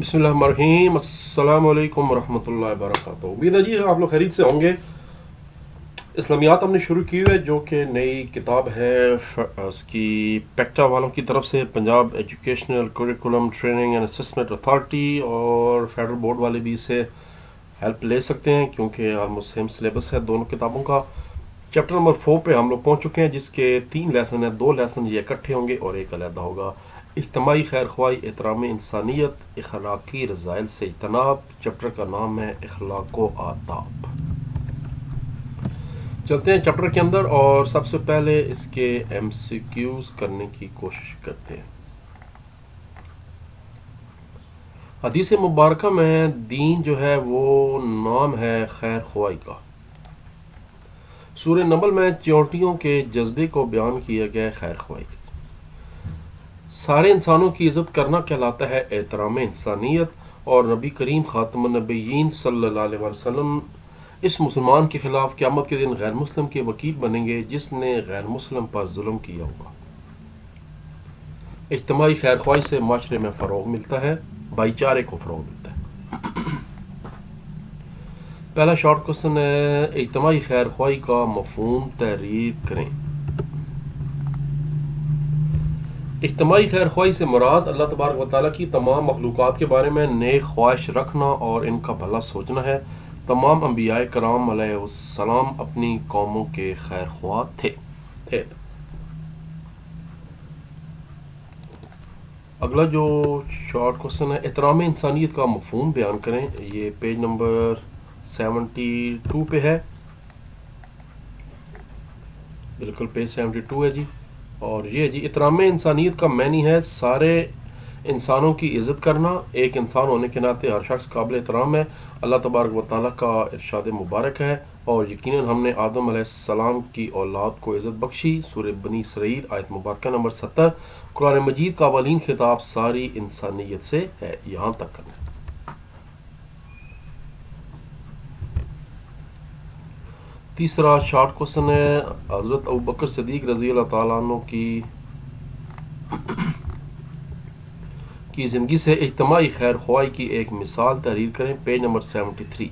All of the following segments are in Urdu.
بسم اللہ الرحمن الرحیم، السلام علیکم ورحمۃ اللہ وبرکاتہ۔ امید ہے جی آپ لوگ خیریت سے ہوں گے۔ اسلامیات ہم نے شروع کی ہوئی ہے جو کہ نئی کتاب ہے اس کی پیکٹا والوں کی طرف سے، Punjab educational curriculum training and assessment authority, اور فیڈرل بورڈ والے بھی اسے ہیلپ لے سکتے ہیں کیونکہ آلموسٹ سیم سلیبس ہے دونوں کتابوں کا۔ چیپٹر نمبر 4 پہ ہم لوگ پہنچ چکے ہیں جس کے 3 لیسن ہیں، 2 لیسن یہ اکٹھے ہوں گے اور ایک علیحدہ ہوگا۔ اجتماعی خیر خواہی، احترام انسانیت، اخلاقی رذائل سے اجتناب۔ چیپٹر کا نام ہے اخلاق و آداب۔ چلتے ہیں چیپٹر کے اندر اور سب سے پہلے اس کے ایم سی کیوز کرنے کی کوشش کرتے ہیں۔ حدیث مبارکہ میں دین جو ہے وہ نام ہے خیر خواہی کا۔ سورہ نمل میں چیونٹیوں کے جذبے کو بیان کیا گیا ہے خیر خواہی۔ سارے انسانوں کی عزت کرنا کہلاتا ہے احترام انسانیت، اور نبی کریم خاتم النبیین صلی اللہ علیہ وسلم اس مسلمان کے خلاف قیامت کے دن غیر مسلم کے وکیل بنیں گے جس نے غیر مسلم پر ظلم کیا ہوگا۔ اجتماعی خیر خواہی سے معاشرے میں فروغ ملتا ہے، بھائی چارے کو فروغ ملتا ہے۔ پہلا شارٹ کوسچن ہے، اجتماعی خیر خواہی کا مفہوم تحریر کریں۔ اجتماعی خیر خواہی سے مراد اللہ تبارک و تعالیٰ کی تمام مخلوقات کے بارے میں نیک خواہش رکھنا اور ان کا بھلا سوچنا ہے۔ تمام انبیاء کرام علیہ السلام اپنی قوموں کے خیر خواہ تھے۔ اگلا جو شارٹ کوسچن ہے، احترام انسانیت کا مفہوم بیان کریں۔ یہ پیج نمبر 72 پہ ہے، بالکل پیج 72 ہے جی۔ اور یہ جی احترام انسانیت کا معنی ہے سارے انسانوں کی عزت کرنا۔ ایک انسان ہونے کے ناطے ہر شخص قابل احترام ہے۔ اللہ تبارک و تعالیٰ کا ارشاد مبارک ہے، اور یقیناً ہم نے آدم علیہ السلام کی اولاد کو عزت بخشی، سورہ بنی اسرائیل آیت مبارکہ نمبر 70۔ قرآن مجید کا اولین خطاب ساری انسانیت سے ہے، یہاں تک کرنا۔ تیسرا شارٹ کوسچن ہے، حضرت ابوبکر صدیق رضی اللہ تعالیٰ عنہ کی زندگی سے اجتماعی خیر خواہی کی ایک مثال تحریر کریں۔ Page number 73۔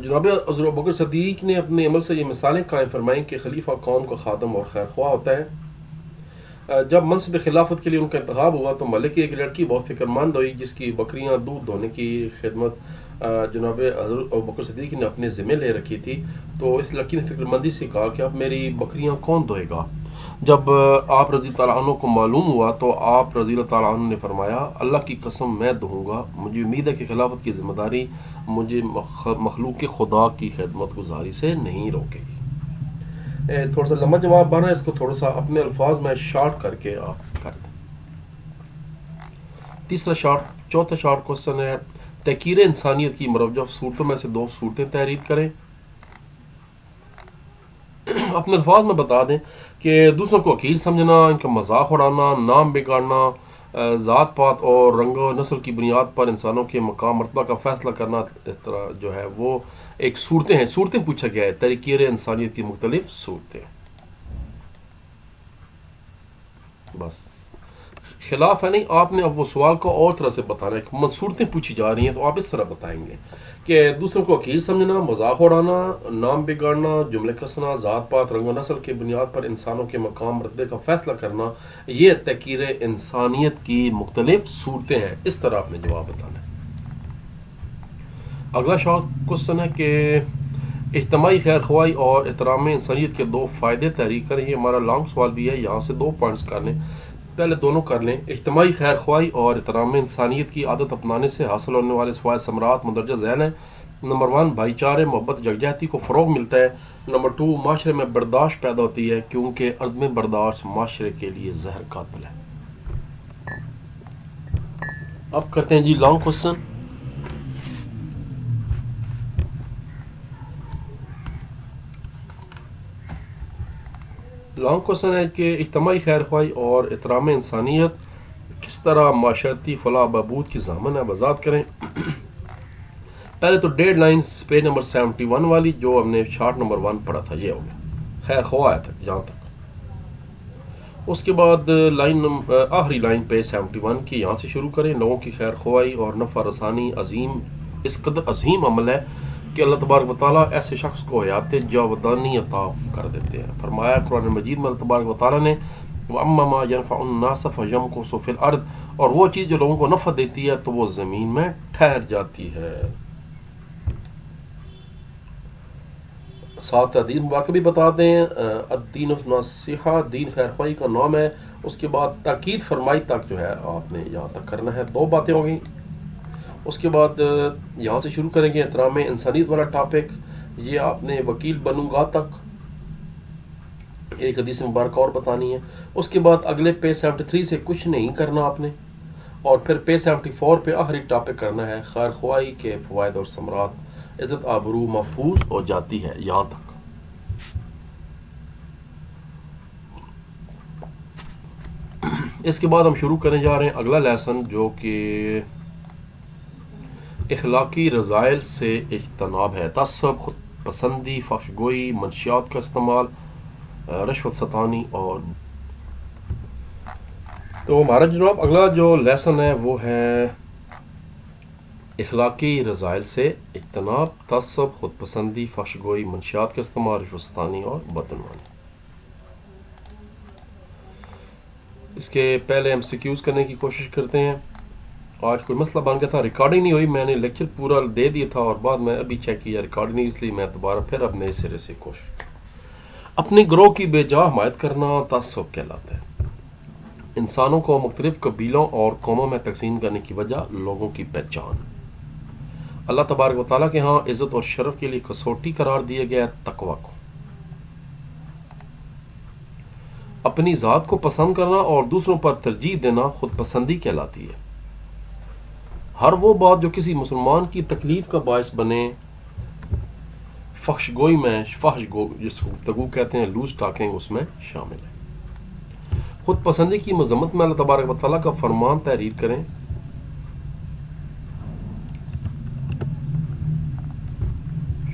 جناب حضرت ابوبکر صدیق نے اپنے عمل سے یہ مثالیں قائم فرمائیں کہ خلیفہ قوم کا خادم اور خیر خواہ ہوتا ہے۔ جب منصب خلافت کے لیے ان کا انتخاب ہوا تو ملک کی ایک لڑکی بہت فکر مند ہوئی جس کی بکریاں دودھ دھونے کی خدمت جناب حضرت ابوبکر صدیق نے اپنے ذمہ لے رکھی تھی۔ تو اس لڑکی نے فکر مندی سے کہا کہ اب میری بکریاں کون دھوئے گا؟ جب آپ رضی اللہ عنہ کو معلوم ہوا تو آپ رضی اللہ تعالیٰ عنہ نے فرمایا، اللہ کی قسم میں دہوں گا، مجھے امید ہے کہ خلافت کی ذمہ داری مجھے مخلوق خدا کی خدمت گزاری سے نہیں روکے گی۔ تھوڑا سا لمبا جواب بنا ہے، اس کو تھوڑا سا اپنے الفاظ میں شارٹ کر کے آپ کر دیں۔ چوتھا شارٹ کوسچن ہے، تحقیر انسانیت کی مروجہ صورتوں میں سے 2 صورتیں تحریر کریں۔ اپنے الفاظ میں بتا دیں کہ دوسروں کو حقیر سمجھنا، ان کا مذاق اڑانا، نام بگاڑنا، ذات پات اور رنگ و نسل کی بنیاد پر انسانوں کے مقام مرتبہ کا فیصلہ کرنا، اس طرح جو ہے وہ ایک صورتیں پوچھا گیا ہے، تحقیر انسانیت کی مختلف صورتیں۔ بس خلاف ہے نہیں، آپ نے اب وہ سوال کو اور طرح سے بتانا ہے۔ صورتیں پوچھی جا رہی ہیں تو آپ اس طرح بتائیں گے کہ دوسروں کو حقیر سمجھنا، مذاق اڑانا، نام بگاڑنا، جملے کسنا، ذات پات، رنگ و نسل کی بنیاد پر انسانوں کے مقام مرتبے کا فیصلہ کرنا، یہ تحقیر انسانیت کی مختلف صورتیں ہیں۔ اس طرح آپ نے جواب بتانا ہے۔ اگلا شارٹ کوسچن ہے کہ اجتماعی خیر خواہی اور احترام انسانیت کے 2 فائدے تحریر کریں۔ یہ ہمارا لانگ سوال بھی ہے، یہاں سے 2 پوائنٹس کر لیں، پہلے دونوں کر لیں۔ اجتماعی خیر خواہی اور احترام انسانیت کی عادت اپنانے سے حاصل ہونے والے فوائد ثمرات مندرجہ ذیل ہیں۔ نمبر 1، بھائی چارے، محبت، یکجہتی کو فروغ ملتا ہے۔ نمبر 2، معاشرے میں برداشت پیدا ہوتی ہے کیونکہ عدم برداشت معاشرے کے لیے زہر قاتل ہے۔ اب کرتے ہیں جی لانگ کوسچن۔ لانگ کوسچن ہے کہ اجتماعی خیر خواہی اور احترام انسانیت کس طرح معاشرتی فلاح بہبود کی ضامن ہے، وضاحت کریں۔ پہلے تو ڈیڈ لائنز پیج نمبر 71 والی جو ہم نے شارٹ نمبر 1 پڑھا تھا، یہ ہو گیا خیر خواہ تک، جہاں تک اس کے بعد آخری لائن پیج 71 کی، یہاں سے شروع کریں. لوگوں کی خیر خواہی اور نفع رسانی اس قدر عظیم عمل ہے کہ اللہ تبارک و تعالیٰ ایسے شخص کو حیات جاودانی عطا کر دیتے ہیں. فرمایا قرآن مجید میں اللہ تبارک و تعالیٰ نے وَأَمَّا مَا يَنْفَعُ النَّاسَ فَيَمْكُثُ فِي الْأَرْضِ، اور وہ چیز جو لوگوں کو نفع دیتی ہے تو وہ زمین میں ٹھہر جاتی ہے. ساتھ حدیث مبارکہ بھی بتا دیں. الدین النصیحہ، دین خیر خواہی کا نام ہے. اس کے بعد تاکید فرمائی تک جو ہے آپ نے یہاں تک کرنا ہے. 2 باتیں ہو گئیں. اس کے بعد یہاں سے شروع کریں گے احترام انسانیت والا ٹاپک. یہ آپ نے وکیل بنوں گا تک ایک حدیث مبارکہ اور بتانی ہے. اس کے بعد اگلے پیج 73 سے کچھ نہیں کرنا آپ نے، اور پھر پیج 74 پہ آخری ٹاپک کرنا ہے خیر خواہی کے فوائد اور ثمرات. عزت آبرو محفوظ ہو جاتی ہے. یہاں تک. اس کے بعد ہم شروع کرنے جا رہے ہیں اگلا لیسن، جو کہ اخلاقی رذائل سے اجتناب ہے. تعصب، خود پسندی، فحش گوئی، منشیات کا استعمال، رشوت ستانی. اور تو ہمارا جناب اگلا جو لیسن ہے وہ ہے اخلاقی رذائل سے اجتناب، تعصب، خود پسندی، فحش گوئی، منشیات کا استعمال، رشوت ستانی اور بدعنوانی. اس کے پہلے ہم سیکیوز کرنے کی کوشش کرتے ہیں. آج کوئی مسئلہ بن گیا تھا، ریکارڈنگ نہیں ہوئی. میں نے لیکچر پورا دے دیا تھا اور بعد میں ابھی چیک کیا ریکارڈنگ نہیں، اس لیے میں دوبارہ پھر اب نئے سرے سے کوشش. اپنے گروہ کی بے جا حمایت کرنا تعصب کہلاتا ہے. انسانوں کو مختلف قبیلوں اور قوموں میں تقسیم کرنے کی وجہ لوگوں کی پہچان. اللہ تبارک و تعالیٰ کے ہاں عزت اور شرف کے لیے کسوٹی قرار دیا گیا تقویٰ کو. اپنی ذات کو پسند کرنا اور دوسروں پر ترجیح دینا خود پسندی کہلاتی ہے. ہر وہ بات جو کسی مسلمان کی تکلیف کا باعث بنے فحش گوئی میں، جس کو گفتگو کہتے ہیں، لوز ٹاکنگ، اس میں شامل ہے. خود پسندی کی مذمت میں اللہ تبارک و تعالیٰ کا فرمان تحریر کریں.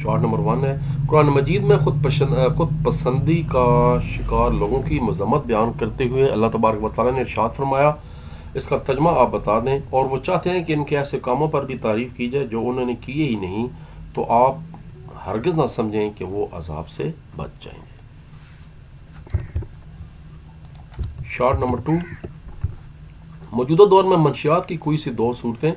شارٹ نمبر 1 ہے قرآن مجید میں خود پسندی کا شکار لوگوں کی مذمت بیان کرتے ہوئے اللہ تبارک و تعالیٰ نے ارشاد فرمایا. اس کا ترجمہ آپ بتا دیں. اور وہ چاہتے ہیں کہ ان کے ایسے کاموں پر بھی تعریف کی جائے جو انہوں نے کیے ہی نہیں، تو آپ ہرگز نہ سمجھیں کہ وہ عذاب سے بچ جائیں گے. شارٹ نمبر 2، موجودہ دور میں منشیات کی کوئی سی 2 صورتیں،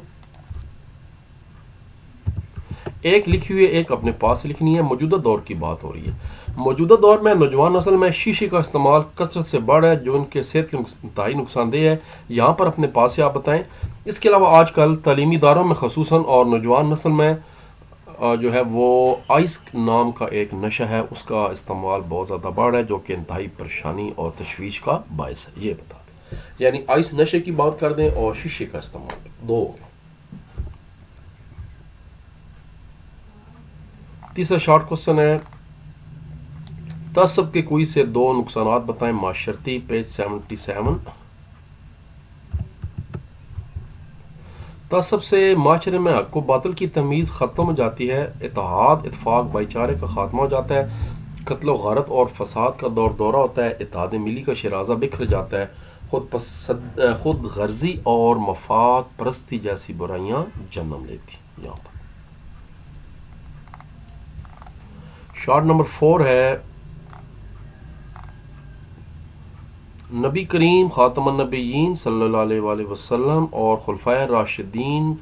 ایک لکھی ہوئی ہے، ایک اپنے پاس لکھنی ہے. موجودہ دور کی بات ہو رہی ہے. موجودہ دور میں نوجوان نسل میں شیشے کا استعمال کثرت سے بڑھ ہے، جو ان کے صحت کے انتہائی نقصان دہ ہے. یہاں پر اپنے پاس سے آپ بتائیں. اس کے علاوہ آج کل تعلیمی اداروں میں خصوصاً اور نوجوان نسل میں جو ہے وہ آئس نام کا ایک نشہ ہے، اس کا استعمال بہت زیادہ بڑھ ہے، جو کہ انتہائی پریشانی اور تشویش کا باعث ہے. یہ بتا دیں. یعنی آئس نشے کی بات کر دیں اور شیشے کا استعمال، 2 ہو گئے. تیسرا شارٹ کوسچن ہے تعصب کے کوئی سے 2 نقصانات بتائیں معاشرتی. پیج 77. تعصب سے معاشرے میں حق و باطل کی تمیز ختم ہو جاتی ہے. اتحاد، اتفاق، بھائی چارے کا خاتمہ ہو جاتا ہے. قتل و غارت اور فساد کا دورہ ہوتا ہے. اتحاد ملی کا شیرازہ بکھر جاتا ہے. خود غرضی اور مفاد پرستی جیسی برائیاں جنم لیتی. یہاں تک. شارٹ نمبر 4 ہے نبی کریم خاتم النبیین صلی اللہ علیہ وآلہ وسلم اور خلفائے راشدین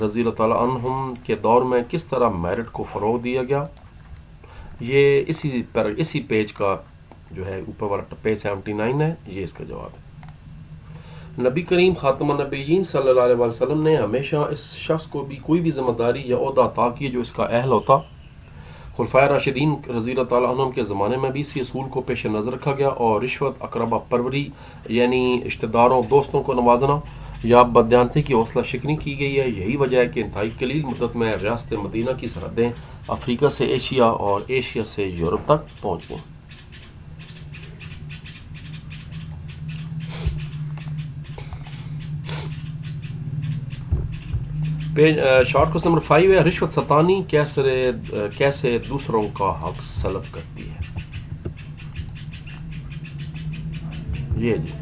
رضی اللہ تعالیٰ عنہم کے دور میں کس طرح میرٹ کو فروغ دیا گیا. یہ اسی پیج کا جو ہے اوپر والا پیج 79 ہے. یہ اس کا جواب ہے. نبی کریم خاتم النبیین صلی اللہ علیہ وآلہ وسلم نے ہمیشہ اس شخص کو بھی کوئی بھی ذمہ داری یا عہدہ عطا کی جو اس کا اہل ہوتا. خلفائے راشدین رضی اللہ تعالیٰ عنہم کے زمانے میں بھی اسی اصول کو پیش نظر رکھا گیا، اور رشوت، اقربا پروری یعنی رشتہ داروں دوستوں کو نوازنا یا بددیانتی کی حوصلہ شکنی کی گئی ہے. یہی وجہ ہے کہ انتہائی قلیل مدت میں ریاست مدینہ کی سرحدیں افریقہ سے ایشیا اور ایشیا سے یورپ تک پہنچ گئیں. شارٹ کوسچن نمبر 5 ہے رشوت ستانی کیسے دوسروں کا حق سلب کرتی ہے. یہ جی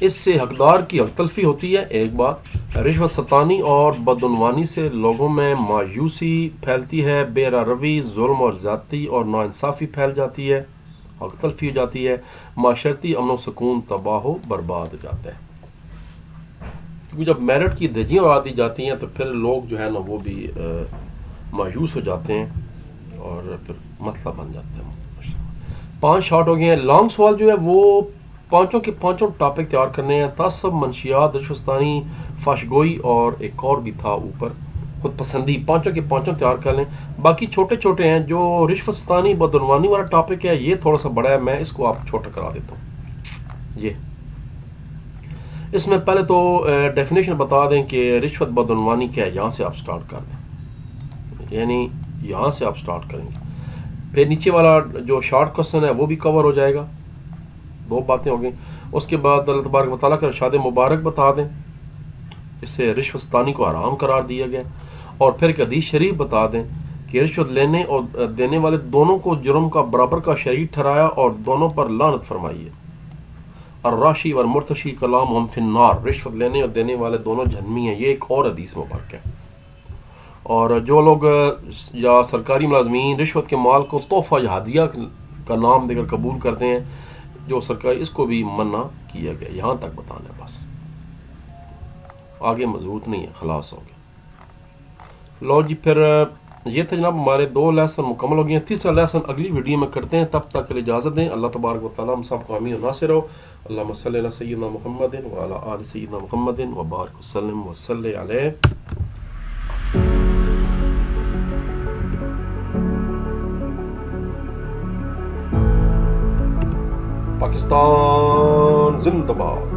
اس سے حقدار کی حق تلفی ہوتی ہے. ایک بات، رشوت ستانی اور بدعنوانی سے لوگوں میں مایوسی پھیلتی ہے، بے روی، ظلم اور زیادتی اور ناانصافی پھیل جاتی ہے، حق تلفی ہو جاتی ہے، معاشرتی امن و سکون تباہ و برباد ہو جاتا ہے. کیونکہ جب میرٹ کی دھجیاں اڑا دی جاتی ہیں تو پھر لوگ جو ہے نا وہ بھی مایوس ہو جاتے ہیں اور پھر مسئلہ بن جاتا ہے. 5 شارٹ ہو گئے ہیں. لانگ سوال جو ہے وہ پانچوں کے پانچوں ٹاپک تیار کرنے ہیں. تعصب، منشیات، رشوت ستانی، فحشگوئی اور ایک اور بھی تھا اوپر خود پسندی. پانچوں کے پانچوں تیار کر لیں. باقی چھوٹے چھوٹے ہیں. جو رشوت ستانی بدعنوانی والا ٹاپک ہے یہ تھوڑا سا بڑا ہے، میں اس کو آپ چھوٹا کرا دیتا ہوں. یہ اس میں پہلے تو ڈیفینیشن بتا دیں کہ رشوت بدعنوانی کیا ہے. یہاں سے آپ سٹارٹ کر دیں، یعنی یہاں سے آپ سٹارٹ کریں گے. پھر نیچے والا جو شارٹ کوسچن ہے وہ بھی کور ہو جائے گا. 2 باتیں ہو گئیں. اس کے بعد اللہ تبارک و تعالیٰ کا ارشاد مبارک بتا دیں، اس سے رشوت ستانی کو حرام قرار دیا گیا. اور پھر ایک حدیث شریف بتا دیں کہ رشوت لینے اور دینے والے دونوں کو جرم کا برابر کا شریک ٹھہرایا اور دونوں پر لعنت فرمائی ہے. الراشی والمرتشی کلامہم فی النار، رشوت لینے اور دینے والے دونوں جہنمی ہیں. یہ ایک اور حدیث مبارک ہے. اور جو لوگ یا سرکاری ملازمین رشوت کے مال کو تحفہ یا ہدیہ کا نام دے کر قبول کرتے ہیں، جو سرکاری، اس کو بھی منع کیا گیا. یہاں تک بتانا ہے بس، آگے مضبوط نہیں ہے. خلاص ہو گیا. لو جی پھر یہ تھا جناب، ہمارے 2 لیسن مکمل ہو گئے ہیں. تیسرا لیسن اگلی ویڈیو میں کرتے ہیں. تب تک کے لیے اجازت دیں. اللہ تبارک و تعالیٰ ہم سب کو امین و ناصر ہو. اللہم صلی علی سیدنا محمد وعلی آل سیدنا محمد وبارک وسلم وصلی علیہ. پاکستان زندہ باد.